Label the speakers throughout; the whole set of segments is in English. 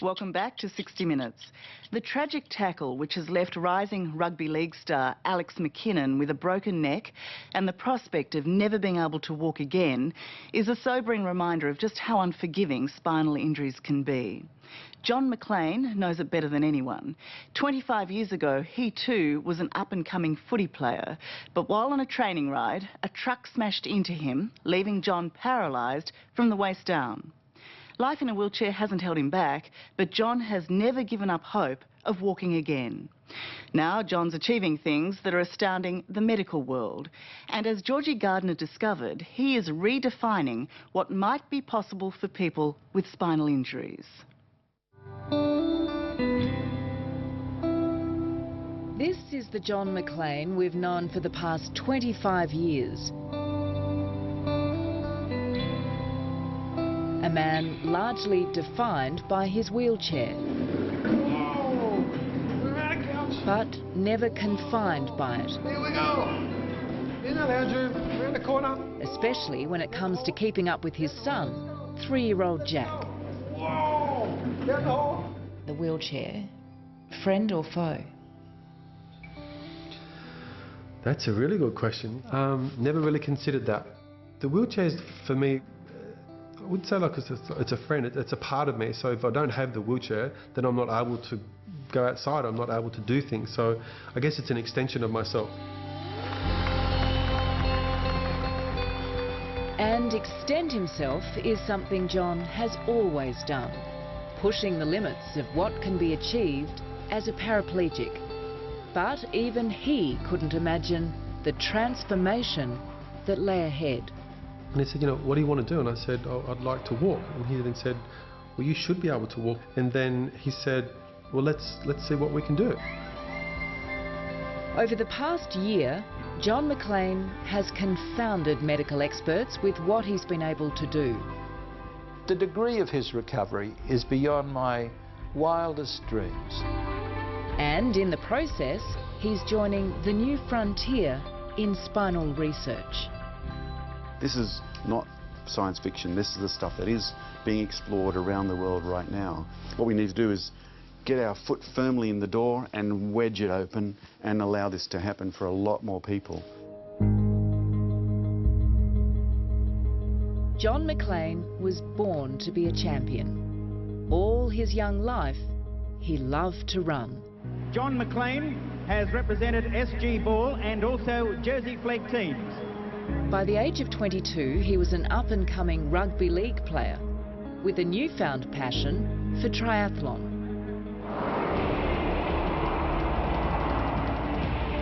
Speaker 1: Welcome back to 60 Minutes. The tragic tackle which has left rising rugby league star Alex McKinnon with a broken neck and the prospect of never being able to walk again is a sobering reminder of just how unforgiving spinal injuries can be. John McLean knows it better than anyone. 25 years ago, he too was an up-and-coming footy player, but while on a training ride, a truck smashed into him, leaving John paralysed from the waist down. Life in a wheelchair hasn't held him back, but John has never given up hope of walking again. Now John's achieving things that are astounding the medical world. And as Georgie Gardner discovered, he is redefining what might be possible for people with spinal injuries. This is the John McLean we've known for the past 25 years. A man largely defined by his wheelchair, but never confined by it.
Speaker 2: Here we go. In the lounge room, around the corner.
Speaker 1: Especially when it comes to keeping up with his son, 3-year-old Jack.
Speaker 2: Whoa! Down the hall.
Speaker 1: The wheelchair, friend or foe?
Speaker 3: That's a really good question. Never really considered that. The wheelchair is, for me, I would say like it's a friend, it's a part of me. So if I don't have the wheelchair, then I'm not able to go outside, I'm not able to do things. So I guess it's an extension of myself.
Speaker 1: And extend himself is something John has always done, pushing the limits of what can be achieved as a paraplegic. But even he couldn't imagine the transformation that lay ahead.
Speaker 3: And he said, you know, what do you want to do? And I said, oh, I'd like to walk. And he then said, well, you should be able to walk. And then he said, well, let's see what we can do.
Speaker 1: Over the past year, John McLean has confounded medical experts with what he's been able to do.
Speaker 4: The degree of his recovery is beyond my wildest dreams.
Speaker 1: And in the process, he's joining the new frontier in spinal research.
Speaker 5: This is not science fiction, this is the stuff that is being explored around the world right now. What we need to do is get our foot firmly in the door and wedge it open and allow this to happen for a lot more people.
Speaker 1: John McLean was born to be a champion. All his young life, he loved to run.
Speaker 6: John McLean has represented SG Ball and also Jersey Flegg teams.
Speaker 1: By the age of 22, he was an up-and-coming rugby league player with a newfound passion for triathlon.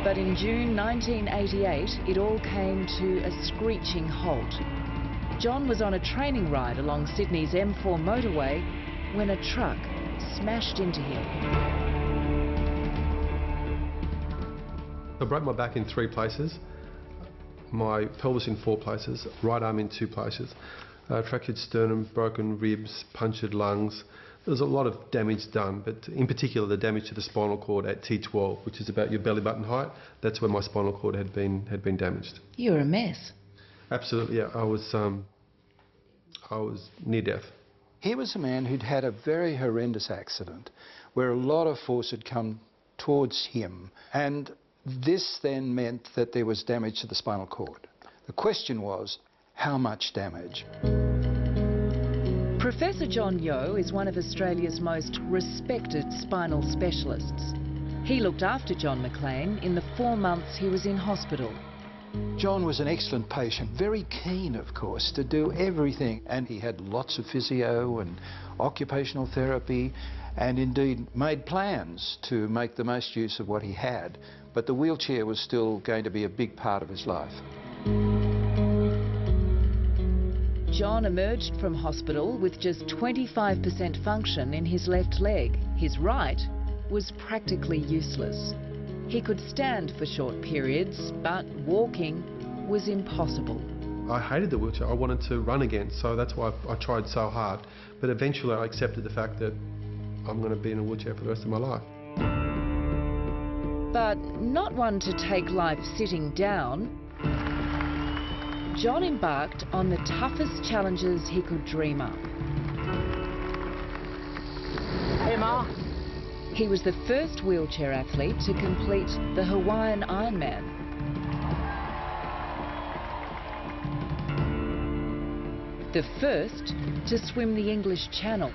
Speaker 1: But in June 1988, it all came to a screeching halt. John was on a training ride along Sydney's M4 motorway when a truck smashed into him.
Speaker 3: I broke my back in 3 places. My pelvis in 4 places, right arm in 2 places, fractured sternum, broken ribs, punctured lungs. There's a lot of damage done, but in particular the damage to the spinal cord at T12, which is about your belly button height. That's where my spinal cord had been damaged.
Speaker 1: You were a mess.
Speaker 3: Absolutely, yeah. I was near death.
Speaker 4: He was a man who'd had a very horrendous accident where a lot of force had come towards him, and this then meant that there was damage to the spinal cord. The question was, how much damage?
Speaker 1: Professor John Yeo is one of Australia's most respected spinal specialists. He looked after John McLean in the 4 months he was in hospital.
Speaker 4: John was an excellent patient, very keen, of course, to do everything. And he had lots of physio and occupational therapy, and indeed made plans to make the most use of what he had. But the wheelchair was still going to be a big part of his life.
Speaker 1: John emerged from hospital with just 25% function in his left leg. His right was practically useless. He could stand for short periods, but walking was impossible.
Speaker 3: I hated the wheelchair. I wanted to run again, so that's why I tried so hard. But eventually I accepted the fact that I'm going to be in a wheelchair for the rest of my life.
Speaker 1: But not one to take life sitting down. John embarked on the toughest challenges he could dream up.
Speaker 7: He was the first wheelchair athlete to complete the Hawaiian Ironman. The first to swim the English Channel.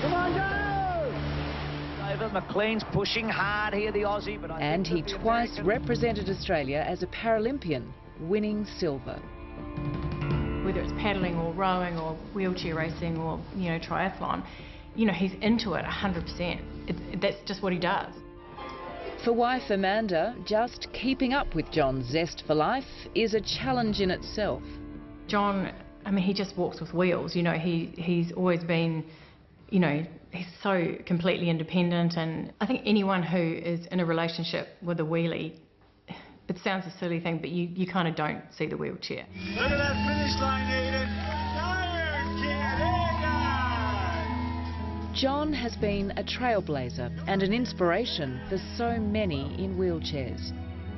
Speaker 8: Come on, go! Over, McLean's pushing hard here, the Aussie, but
Speaker 7: And he twice represented Australia as a Paralympian, winning silver.
Speaker 9: Whether it's paddling or rowing or wheelchair racing or, triathlon, he's into it 100%. That's just what he does.
Speaker 7: For wife Amanda, just keeping up with John's zest for life is a challenge in itself.
Speaker 9: John, he just walks with wheels. He's always been, he's so completely independent, and I think anyone who is in a relationship with a wheelie, it sounds a silly thing, but you kind of don't see the wheelchair.
Speaker 2: Look at that finish line, Aiden.
Speaker 7: John has been a trailblazer and an inspiration for so many in wheelchairs.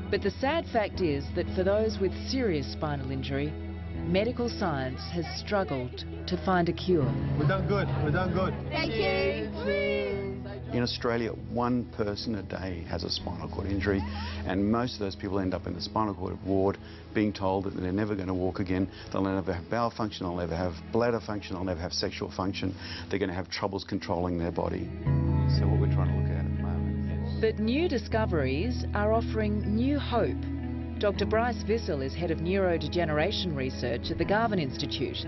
Speaker 7: But the sad fact is that for those with serious spinal injury, medical science has struggled to find a cure.
Speaker 2: We're done good. We're done good.
Speaker 9: Thank you.
Speaker 5: In Australia, 1 person a day has a spinal cord injury, and most of those people end up in the spinal cord ward being told that they're never going to walk again. They'll never have bowel function, they'll never have bladder function, they'll never have sexual function. They're going to have troubles controlling their body. So what we're trying to look at the moment.
Speaker 7: But new discoveries are offering new hope. Dr. Bryce Vissel is head of neurodegeneration research at the Garvan Institute.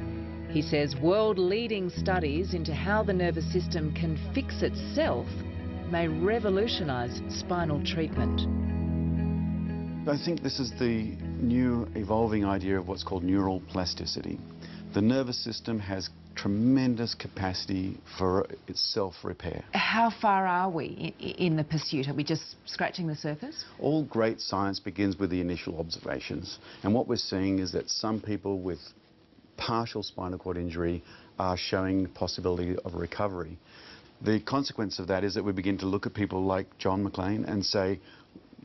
Speaker 7: He says world-leading studies into how the nervous system can fix itself may revolutionise spinal treatment.
Speaker 5: I think this is the new evolving idea of what's called neural plasticity. The nervous system has tremendous capacity for its self-repair.
Speaker 7: How far are we in the pursuit? Are we just scratching the surface?
Speaker 5: All great science begins with the initial observations, and what we're seeing is that some people with partial spinal cord injury are showing possibility of recovery. The consequence of that is that we begin to look at people like John McLean and say,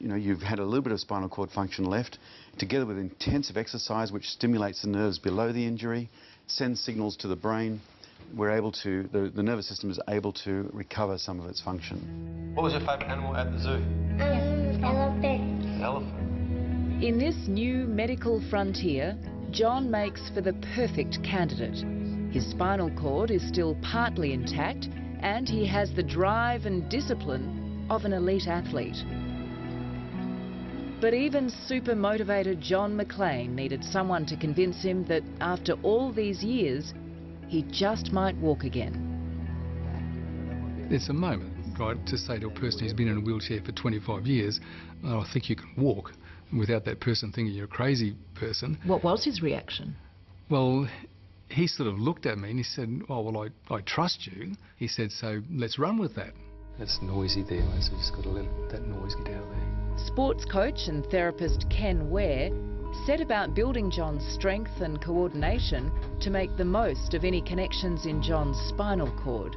Speaker 5: you've had a little bit of spinal cord function left, together with intensive exercise which stimulates the nerves below the injury, sends signals to the brain, we're able to, the nervous system is able to recover some of its function.
Speaker 3: What was your favourite animal at the zoo?
Speaker 10: Elephant.
Speaker 3: Elephant.
Speaker 7: In this new medical frontier, John makes for the perfect candidate. His spinal cord is still partly intact, and he has the drive and discipline of an elite athlete. But even super-motivated John McLean needed someone to convince him that after all these years, he just might walk again.
Speaker 11: It's a moment, right, to say to a person who's been in a wheelchair for 25 years, oh, I think you can walk, without that person thinking you're a crazy person.
Speaker 7: What was his reaction?
Speaker 11: Well, he sort of looked at me and he said, oh, well, I trust you. He said, so let's run with that.
Speaker 12: It's noisy there, mate, so you just got to let that noise get out of there.
Speaker 7: Sports coach and therapist Ken Ware set about building John's strength and coordination to make the most of any connections in John's spinal cord.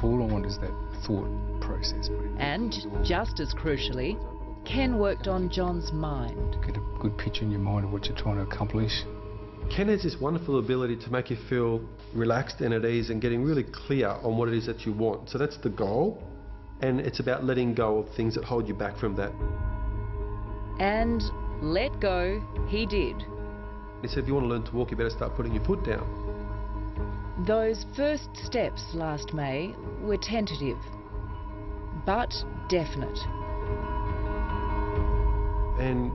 Speaker 12: All I want is that thought process.
Speaker 7: And, just as crucially, Ken worked on John's mind.
Speaker 12: Get a good picture in your mind of what you're trying to accomplish.
Speaker 3: Ken has this wonderful ability to make you feel relaxed and at ease and getting really clear on what it is that you want. So that's the goal, and it's about letting go of things that hold you back from that.
Speaker 7: And let go he did.
Speaker 3: He said if you want to learn to walk, you better start putting your foot down.
Speaker 7: Those first steps last May were tentative, but definite.
Speaker 3: And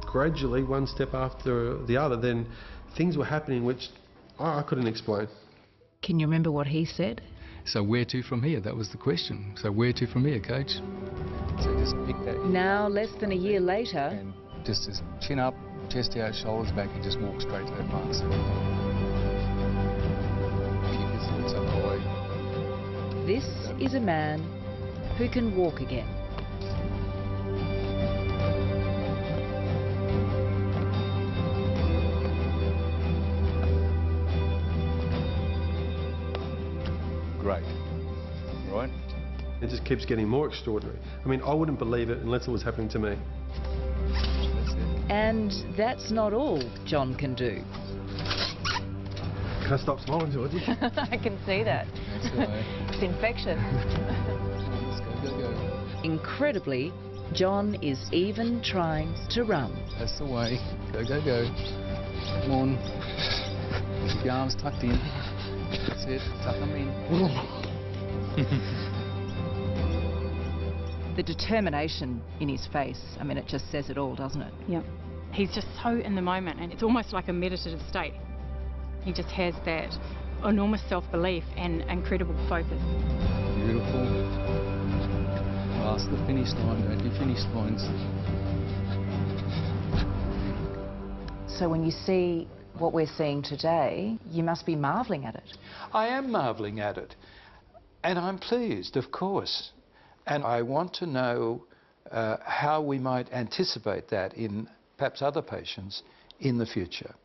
Speaker 3: gradually, one step after the other, then things were happening which I couldn't explain.
Speaker 7: Can you remember what he said?
Speaker 11: So where to from here? That was the question. So where to from here, coach?
Speaker 12: So just pick that.
Speaker 7: Now, less than a year later,
Speaker 12: And just as chin up, chest out, shoulders back, and just walk straight to that mark. So keep your thoughts up high.
Speaker 7: this is a man who can walk again.
Speaker 12: Great. Right?
Speaker 3: It just keeps getting more extraordinary. I mean, I wouldn't believe it unless it was happening to me.
Speaker 12: That's it.
Speaker 7: And that's not all John can do.
Speaker 2: Can I stop smiling, Georgie?
Speaker 7: I can see that.
Speaker 12: That's the way.
Speaker 7: It's infection.
Speaker 12: Let's go, go, go.
Speaker 7: Incredibly, John is even trying to run.
Speaker 12: That's the way. Go, go, go. Come on. Keep your arms tucked in. That's it. Tuck them in.
Speaker 7: The determination in his face, I mean, it just says it all, doesn't it?
Speaker 9: Yep. He's just so in the moment, and it's almost like a meditative state. He just has that enormous self-belief and incredible focus.
Speaker 12: Beautiful. Past the finish line, don't you? Finish lines.
Speaker 7: So when you see what we're seeing today, you must be marvelling at it.
Speaker 4: I am marvelling at it. And I'm pleased, of course. And I want to know how we might anticipate that in perhaps other patients in the future.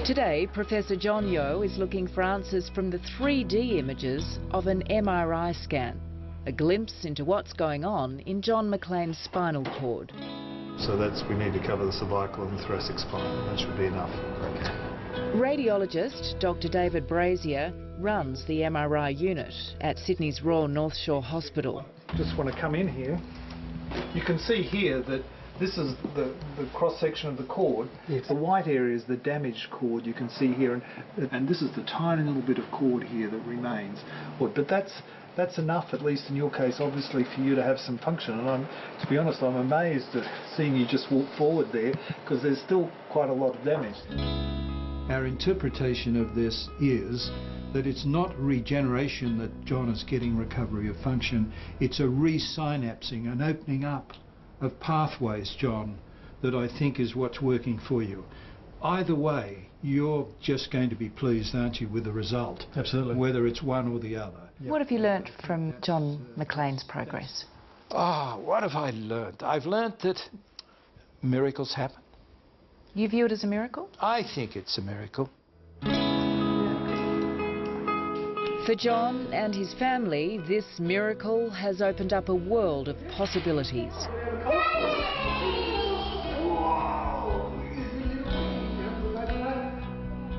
Speaker 7: Today, Professor John Yeo is looking for answers from the 3D images of an MRI scan, a glimpse into what's going on in John McLean's spinal cord.
Speaker 2: So we need to cover the cervical and thoracic spine. That should be enough. Okay.
Speaker 7: Radiologist Dr. David Brazier runs the MRI unit at Sydney's Royal North Shore Hospital.
Speaker 2: Just want to come in here. You can see here that this is the cross-section of the cord. Yes. The white area is the damaged cord you can see here, and this is the tiny little bit of cord here that remains. But that's enough, at least in your case, obviously, for you to have some function. And to be honest, I'm amazed at seeing you just walk forward there, because there's still quite a lot of damage.
Speaker 4: Our interpretation of this is that it's not regeneration that John is getting recovery of function, it's a resynapsing, an opening up of pathways, John, that I think is what's working for you. Either way, you're just going to be pleased, aren't you, with the result?
Speaker 2: Absolutely.
Speaker 4: Whether it's one or the other.
Speaker 7: Yep. What have you learnt from John McLean's progress?
Speaker 4: What have I learnt? I've learnt that miracles happen.
Speaker 7: You view it as a miracle?
Speaker 4: I think it's a miracle.
Speaker 7: For John and his family, this miracle has opened up a world of possibilities.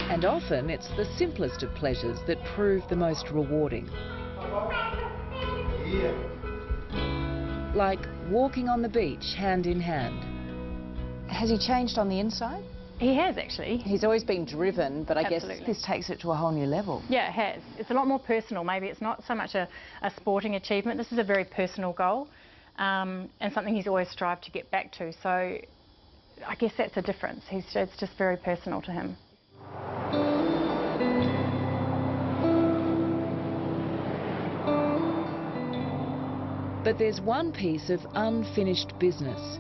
Speaker 7: And often it's the simplest of pleasures that prove the most rewarding. Like walking on the beach hand in hand. Has he changed on the inside?
Speaker 9: He has, actually.
Speaker 7: He's always been driven, but I
Speaker 9: Absolutely.
Speaker 7: guess this takes it to a whole new level.
Speaker 9: Yeah, it has. It's a lot more personal. Maybe it's not so much a sporting achievement. This is a very personal goal, and something he's always strived to get back to. So I guess that's a difference. It's just very personal to him.
Speaker 7: But there's one piece of unfinished business.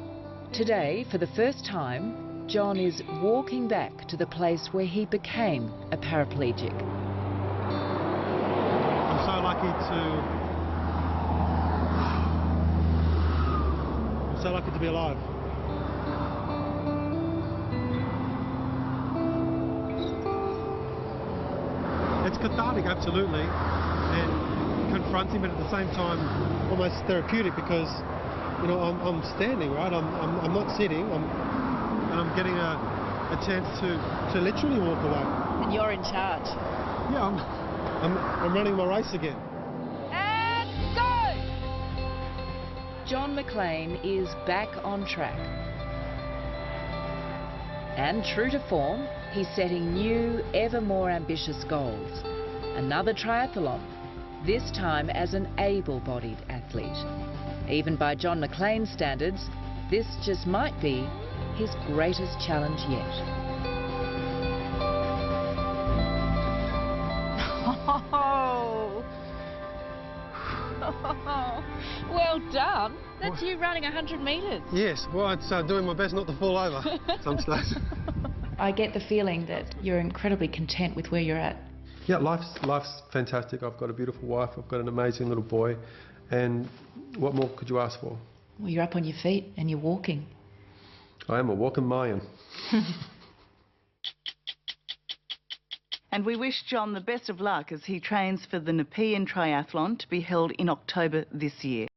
Speaker 7: Today, for the first time, John is walking back to the place where he became a paraplegic.
Speaker 2: I'm so lucky to be alive. It's cathartic, absolutely, and confronting, but at the same time almost therapeutic, because you know I'm standing, right? I'm not sitting. I'm getting a chance to literally walk away.
Speaker 7: And you're in charge.
Speaker 2: Yeah, I'm running my race again.
Speaker 7: And go! John McLean is back on track. And true to form, he's setting new, ever more ambitious goals. Another triathlon, this time as an able-bodied athlete. Even by John McLean's standards, this just might be his greatest challenge yet. Oh. Well done. That's you running 100 metres.
Speaker 2: Yes, well, it's doing my best not to fall over some stage.
Speaker 9: I get the feeling that you're incredibly content with where you're at.
Speaker 3: Yeah, life's fantastic. I've got a beautiful wife, I've got an amazing little boy, and what more could you ask for?
Speaker 9: Well, you're up on your feet and you're walking.
Speaker 3: I am a walking Mayan.
Speaker 1: And we wish John the best of luck as he trains for the Nepean Triathlon to be held in October this year.